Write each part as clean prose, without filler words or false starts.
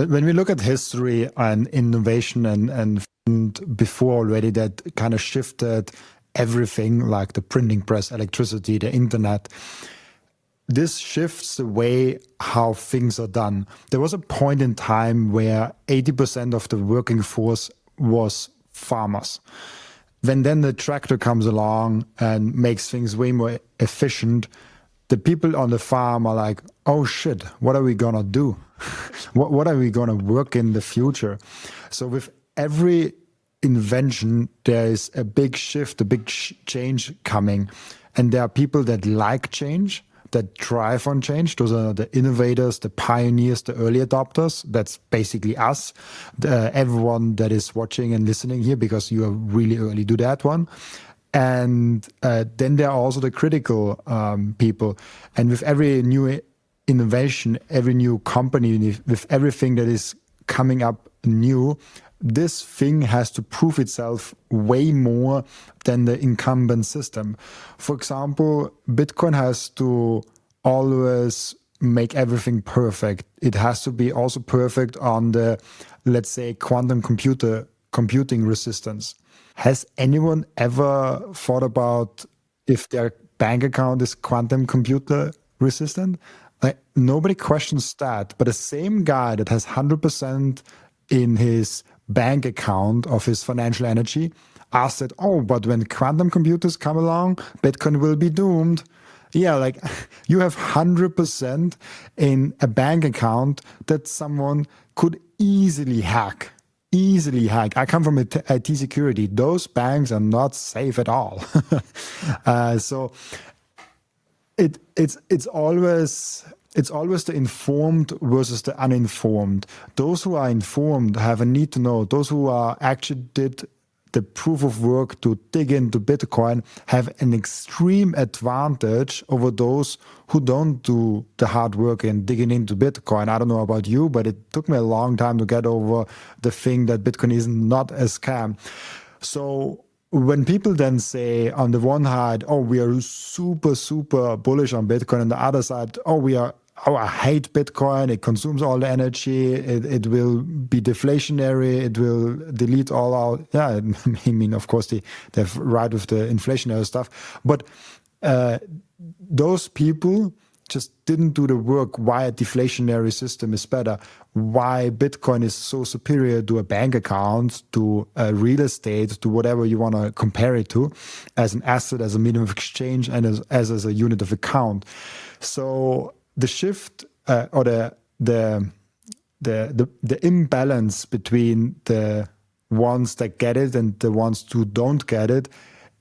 when we look at history and innovation and before already that kind of shifted everything, like the printing press, electricity, the internet, this shifts the way how things are done. There was a point in time where 80% of the working force was farmers. When then the tractor comes along and makes things way more efficient, the people on the farm are like, oh shit, what are we gonna do? What are we gonna work in the future? So with every invention, there is a big shift, a big change coming. And there are people that like change, that drive on change. Those are the innovators, the pioneers, the early adopters. That's basically us, everyone that is watching and listening here, because you are really early to that one. And then there are also the critical people. And with every new innovation, every new company, with everything that is coming up new, this thing has to prove itself way more than the incumbent system. For example, Bitcoin has to always make everything perfect. It has to be also perfect on the, let's say, quantum computing resistance. Has anyone ever thought about if their bank account is quantum computer resistant? Like, nobody questions that, but the same guy that has 100% in his bank account of his financial energy asked that, oh, but when quantum computers come along, Bitcoin will be doomed. Yeah, like you have 100% in a bank account that someone could easily hack. I come from IT security. Those banks are not safe at all. So it's always the informed versus the uninformed. Those who are informed have a need to know. Those who are actually did the proof of work to dig into Bitcoin have an extreme advantage over those who don't do the hard work in digging into Bitcoin. I don't know about you, but it took me a long time to get over the thing that Bitcoin is not a scam. So when people then say on the one hand, oh, we are super, super bullish on Bitcoin, and the other side, I hate Bitcoin, it consumes all the energy, it will be deflationary, it will delete all our, yeah, I mean, of course, they're right with the inflationary stuff, but those people just didn't do the work why a deflationary system is better, why Bitcoin is so superior to a bank account, to real estate, to whatever you want to compare it to, as an asset, as a medium of exchange, and as a unit of account. So the shift or the imbalance between the ones that get it and the ones who don't get it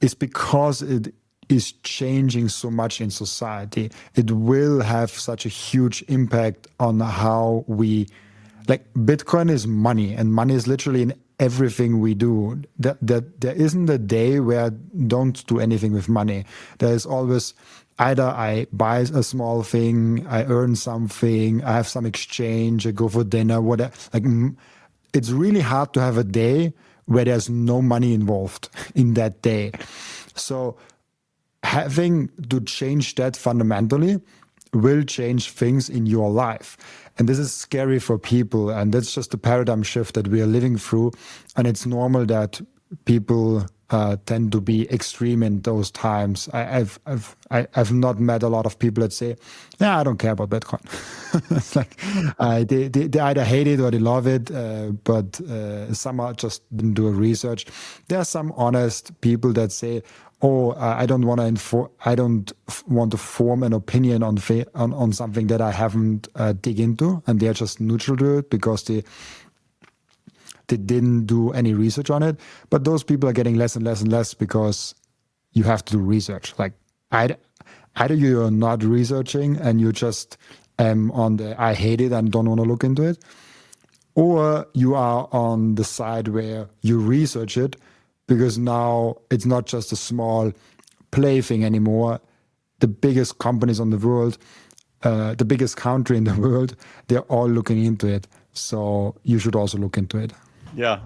is because it is changing so much in society. It will have such a huge impact on how we, like, Bitcoin is money, and money is literally in everything we do. That there isn't a day where I don't do anything with money. There is always either I buy a small thing, I earn something, I have some exchange, I go for dinner, whatever. Like, it's really hard to have a day where there's no money involved in that day. So having to change that fundamentally will change things in your life. And this is scary for people. And that's just the paradigm shift that we are living through. And it's normal that people tend to be extreme in those times. I've not met a lot of people that say, "Yeah, I don't care about Bitcoin." It's like they either hate it or they love it, but some are just didn't do a research. There are some honest people that say, "Oh, I don't want to form an opinion on something that I haven't dig into," and they're just neutral to it because they didn't do any research on it. But those people are getting less and less and less because you have to do research. Like either you're not researching and you just on the I hate it and don't want to look into it, or you are on the side where you research it because now it's not just a small plaything anymore. The biggest companies on the world, the biggest country in the world, they're all looking into it. So you should also look into it. Yeah,